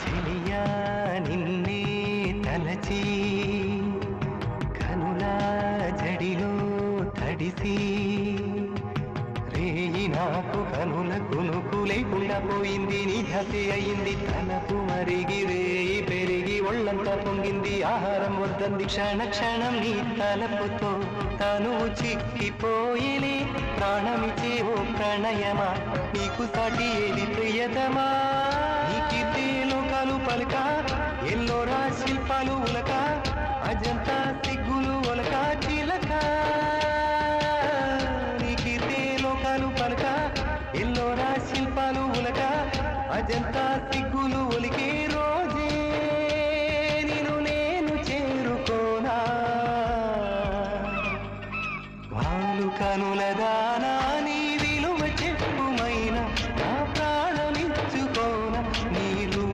చెలియా నిన్నే తలచి కనులా జడిలో తడిసి రేయి నాకు కనుల కునుకు లేకుండా పోయింది నీ ధ్యాసే అయింది తనకు మరిగి రేయి పెరిగి ఒళ్ళంతా పొంగింది ఆహారం వద్దంది క్షణ క్షణం నీ తలపుతో తను చిక్కిపోయిని ప్రాణమిచే ఓ ప్రణయమా నీకు సాటి ఏది ప్రియతమా నీకితే లోకాలు పలక ఎల్లోరా శిల్పాలు ఉలక అజంతా సిగ్గులు ఒలక చిలక